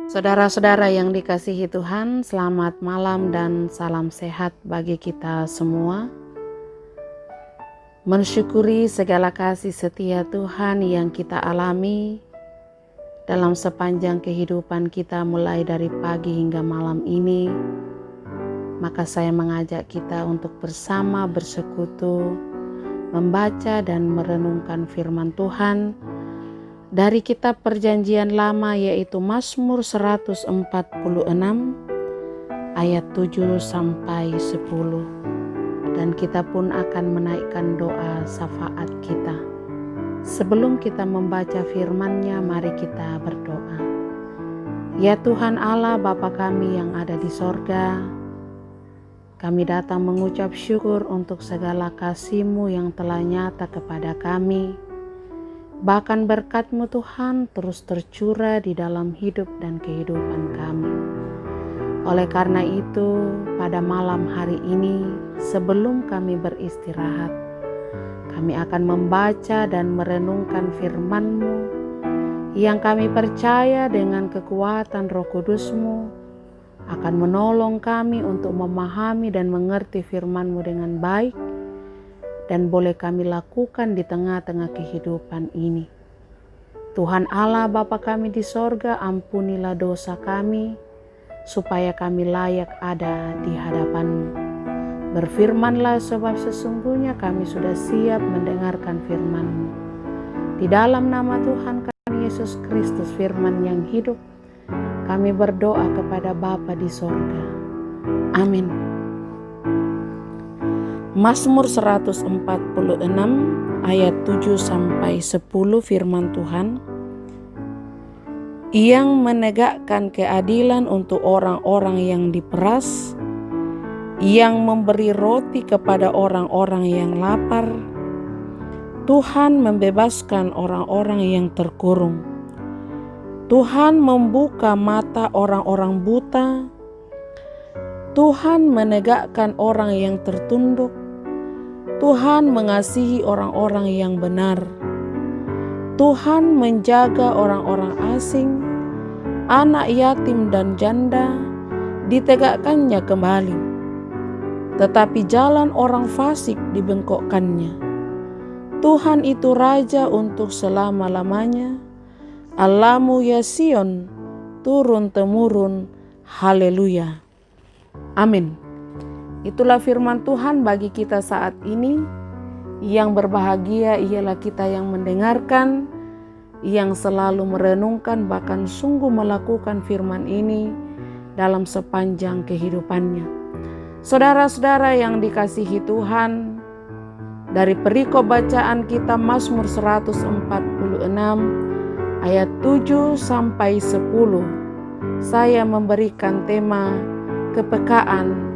Saudara-saudara yang dikasihi Tuhan, selamat malam dan salam sehat bagi kita semua. Mensyukuri segala kasih setia Tuhan yang kita alami dalam sepanjang kehidupan kita mulai dari pagi hingga malam ini. Maka saya mengajak kita untuk bersama bersekutu, membaca dan merenungkan firman Tuhan dari kitab Perjanjian Lama, yaitu Mazmur 146 ayat 7 sampai 10. Dan kita pun akan menaikkan doa syafaat kita. Sebelum kita membaca firman-Nya, mari kita berdoa. Ya Tuhan Allah, Bapa kami yang ada di sorga, kami datang mengucap syukur untuk segala kasih-Mu yang telah nyata kepada kami. Bahkan berkat-Mu Tuhan terus tercurah di dalam hidup dan kehidupan kami. Oleh karena itu, pada malam hari ini, sebelum kami beristirahat, kami akan membaca dan merenungkan firman-Mu yang kami percaya dengan kekuatan Roh Kudus-Mu akan menolong kami untuk memahami dan mengerti firman-Mu dengan baik, dan boleh kami lakukan di tengah-tengah kehidupan ini. Tuhan Allah Bapa kami di sorga, ampunilah dosa kami, supaya kami layak ada di hadapan-Mu. Berfirmanlah, sebab sesungguhnya kami sudah siap mendengarkan firman-Mu. Di dalam nama Tuhan kami Yesus Kristus, firman yang hidup, kami berdoa kepada Bapa di sorga. Amin. Mazmur 146 ayat 7 sampai 10 firman Tuhan. Yang menegakkan keadilan untuk orang-orang yang diperas, yang memberi roti kepada orang-orang yang lapar. Tuhan membebaskan orang-orang yang terkurung. Tuhan membuka mata orang-orang buta. Tuhan menegakkan orang yang tertunduk. Tuhan mengasihi orang-orang yang benar. Tuhan menjaga orang-orang asing, anak yatim dan janda ditegakkannya kembali. Tetapi jalan orang fasik dibengkokkannya. Tuhan itu Raja untuk selama-lamanya. Allah-Mu ya Sion, turun-temurun. Haleluya. Amin. Itulah firman Tuhan bagi kita saat ini. Yang berbahagia ialah kita yang mendengarkan, yang selalu merenungkan, bahkan sungguh melakukan firman ini dalam sepanjang kehidupannya. Saudara-saudara yang dikasihi Tuhan, dari perikop bacaan kita Mazmur 146 ayat 7 sampai 10, saya memberikan tema kepekaan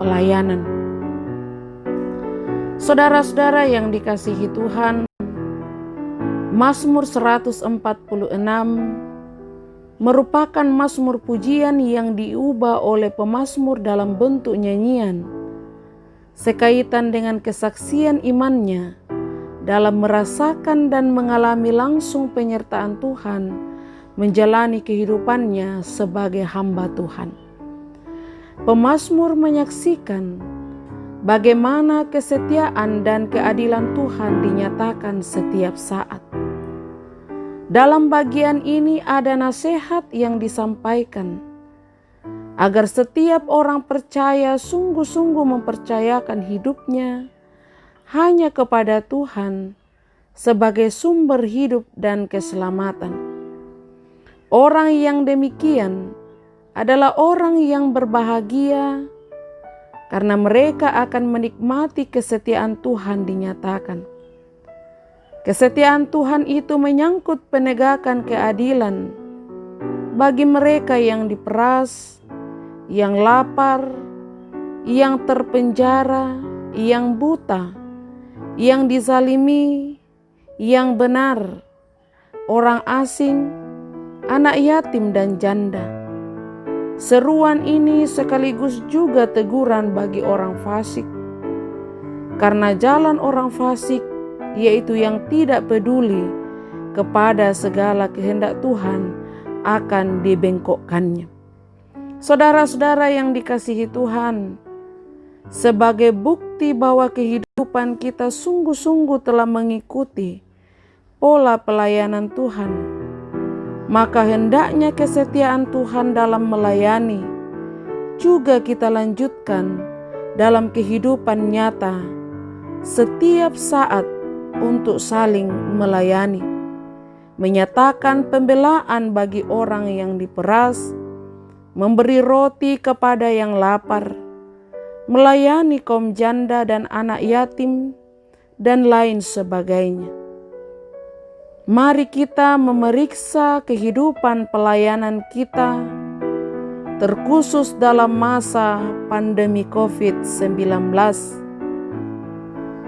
pelayanan. Saudara-saudara yang dikasihi Tuhan, Mazmur 146 merupakan mazmur pujian yang diubah oleh pemazmur dalam bentuk nyanyian, sekaitan dengan kesaksian imannya dalam merasakan dan mengalami langsung penyertaan Tuhan menjalani kehidupannya sebagai hamba Tuhan. Pemazmur menyaksikan bagaimana kesetiaan dan keadilan Tuhan dinyatakan setiap saat. Dalam bagian ini ada nasihat yang disampaikan agar setiap orang percaya sungguh-sungguh mempercayakan hidupnya hanya kepada Tuhan sebagai sumber hidup dan keselamatan. Orang yang demikian adalah orang yang berbahagia karena mereka akan menikmati kesetiaan Tuhan dinyatakan. Kesetiaan Tuhan itu menyangkut penegakan keadilan bagi mereka yang diperas, yang lapar, yang terpenjara, yang buta, yang dizalimi, yang benar, orang asing, anak yatim dan janda. Seruan ini sekaligus juga teguran bagi orang fasik, karena jalan orang fasik, yaitu yang tidak peduli kepada segala kehendak Tuhan, akan dibengkokkannya. Saudara-saudara yang dikasihi Tuhan, sebagai bukti bahwa kehidupan kita sungguh-sungguh telah mengikuti pola pelayanan Tuhan, maka hendaknya kesetiaan Tuhan dalam melayani juga kita lanjutkan dalam kehidupan nyata setiap saat untuk saling melayani, menyatakan pembelaan bagi orang yang diperas, memberi roti kepada yang lapar, melayani kaum janda dan anak yatim, dan lain sebagainya. Mari kita memeriksa kehidupan pelayanan kita, terkhusus dalam masa pandemi COVID-19.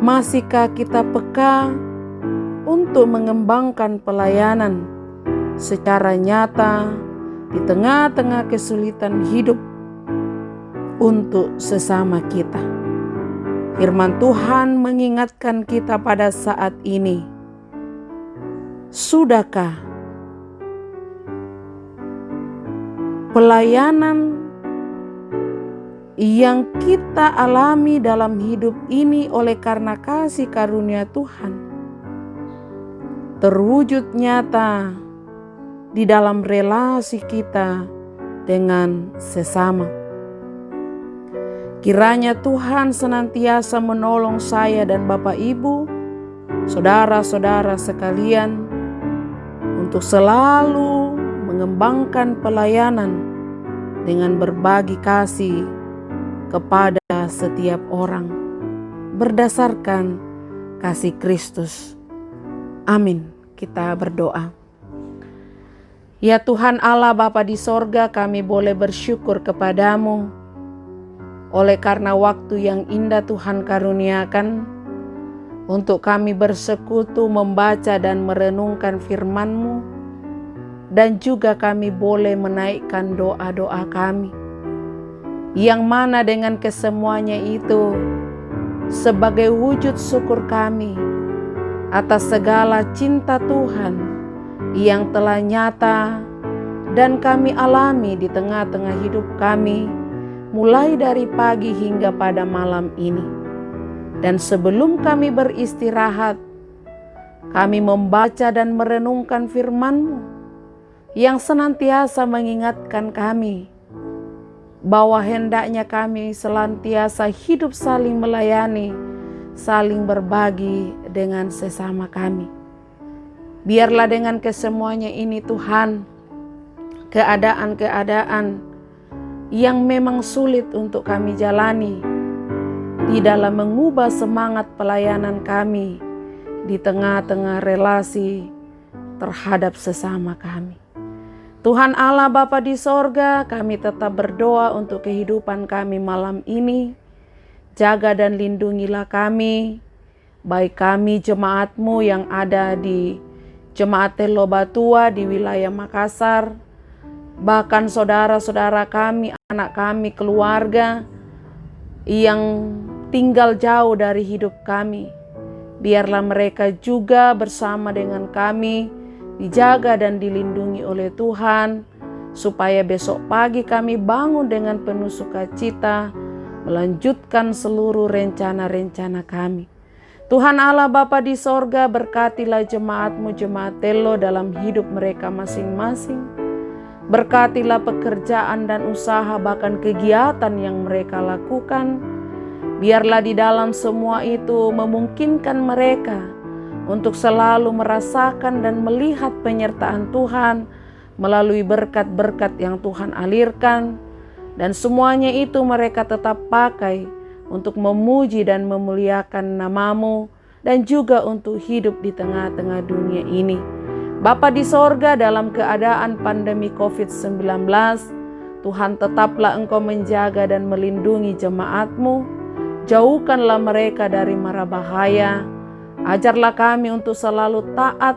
Masihkah kita peka untuk mengembangkan pelayanan secara nyata di tengah-tengah kesulitan hidup untuk sesama kita? Firman Tuhan mengingatkan kita pada saat ini. Sudahkah pelayanan yang kita alami dalam hidup ini oleh karena kasih karunia Tuhan terwujud nyata di dalam relasi kita dengan sesama? Kiranya Tuhan senantiasa menolong saya dan Bapak Ibu, saudara-saudara sekalian, untuk selalu mengembangkan pelayanan dengan berbagi kasih kepada setiap orang berdasarkan kasih Kristus. Amin. Kita berdoa. Ya Tuhan Allah Bapa di sorga, kami boleh bersyukur kepadamu oleh karena waktu yang indah Tuhan karuniakan untuk kami bersekutu membaca dan merenungkan firman-Mu, dan juga kami boleh menaikkan doa-doa kami, yang mana dengan kesemuanya itu sebagai wujud syukur kami atas segala cinta Tuhan yang telah nyata dan kami alami di tengah-tengah hidup kami, mulai dari pagi hingga pada malam ini. Dan sebelum kami beristirahat, kami membaca dan merenungkan firman-Mu yang senantiasa mengingatkan kami bahwa hendaknya kami senantiasa hidup saling melayani, saling berbagi dengan sesama kami. Biarlah dengan kesemuanya ini Tuhan, keadaan-keadaan yang memang sulit untuk kami jalani di dalam mengubah semangat pelayanan kami di tengah-tengah relasi terhadap sesama kami. Tuhan Allah Bapa di sorga, kami tetap berdoa untuk kehidupan kami malam ini. Jaga dan lindungilah kami, baik kami jemaat-Mu yang ada di Jemaat Telo Batua di wilayah Makassar, bahkan saudara-saudara kami, anak kami, keluarga yang tinggal jauh dari hidup kami. Biarlah mereka juga bersama dengan kami dijaga dan dilindungi oleh Tuhan, supaya besok pagi kami bangun dengan penuh sukacita, melanjutkan seluruh rencana-rencana kami. Tuhan Allah Bapa di sorga, berkatilah jemaat-Mu, jemaat Telo dalam hidup mereka masing-masing. Berkatilah pekerjaan dan usaha, bahkan kegiatan yang mereka lakukan. Biarlah di dalam semua itu memungkinkan mereka untuk selalu merasakan dan melihat penyertaan Tuhan melalui berkat-berkat yang Tuhan alirkan. Dan semuanya itu mereka tetap pakai untuk memuji dan memuliakan nama-Mu, dan juga untuk hidup di tengah-tengah dunia ini. Bapa di sorga, dalam keadaan pandemi COVID-19, Tuhan tetaplah Engkau menjaga dan melindungi jemaat-Mu. Jauhkanlah mereka dari mara bahaya. Ajarlah kami untuk selalu taat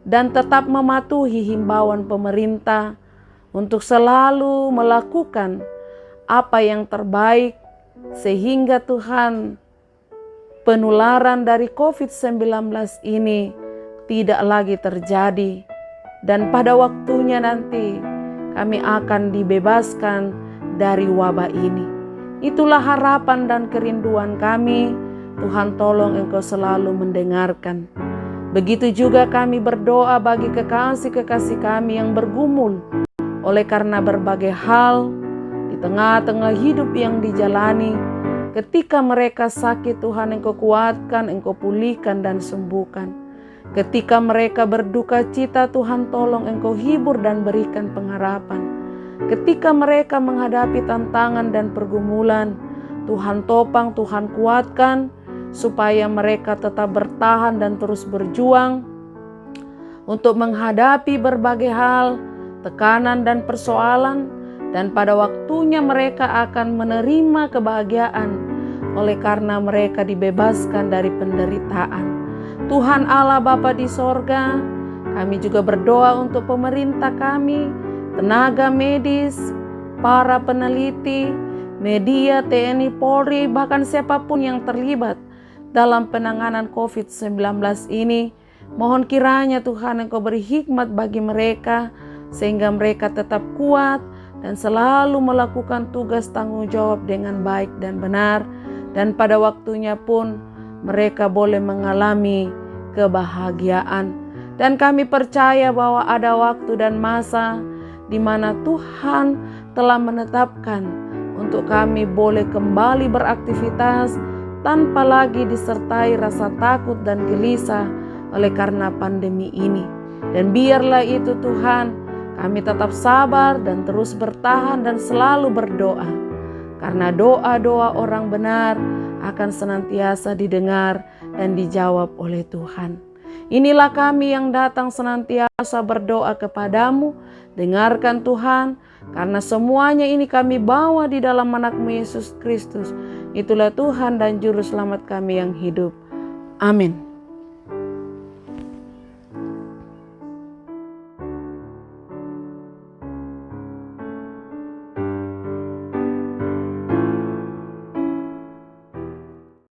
dan tetap mematuhi himbauan pemerintah untuk selalu melakukan apa yang terbaik, sehingga Tuhan, penularan dari COVID-19 ini tidak lagi terjadi Dan pada waktunya nanti kami akan dibebaskan dari wabah ini. Itulah harapan dan kerinduan kami. Tuhan, tolong Engkau selalu mendengarkan. Begitu juga kami berdoa bagi kekasih-kekasih kami yang bergumul oleh karena berbagai hal di tengah-tengah hidup yang dijalani. Ketika mereka sakit, Tuhan Engkau kuatkan, Engkau pulihkan dan sembuhkan. Ketika mereka berduka cita, Tuhan tolong Engkau hibur dan berikan pengharapan. Ketika mereka menghadapi tantangan dan pergumulan, Tuhan topang, Tuhan kuatkan, supaya mereka tetap bertahan dan terus berjuang untuk menghadapi berbagai hal, tekanan dan persoalan, dan pada waktunya mereka akan menerima kebahagiaan oleh karena mereka dibebaskan dari penderitaan. Tuhan Allah Bapa di sorga, kami juga berdoa untuk pemerintah kami, tenaga medis, para peneliti, media, TNI, Polri, bahkan siapapun yang terlibat dalam penanganan COVID-19 ini. Mohon kiranya Tuhan Engkau beri hikmat bagi mereka, sehingga mereka tetap kuat dan selalu melakukan tugas tanggung jawab dengan baik dan benar. Dan pada waktunya pun mereka boleh mengalami kebahagiaan. Dan kami percaya bahwa ada waktu dan masa di mana Tuhan telah menetapkan untuk kami boleh kembali beraktivitas tanpa lagi disertai rasa takut dan gelisah oleh karena pandemi ini. Dan biarlah itu Tuhan, kami tetap sabar dan terus bertahan dan selalu berdoa. Karena doa-doa orang benar akan senantiasa didengar dan dijawab oleh Tuhan. Inilah kami yang datang senantiasa berdoa kepadamu. Dengarkan Tuhan, karena semuanya ini kami bawa di dalam anak-Mu Yesus Kristus. Itulah Tuhan dan Juru Selamat kami yang hidup. Amin.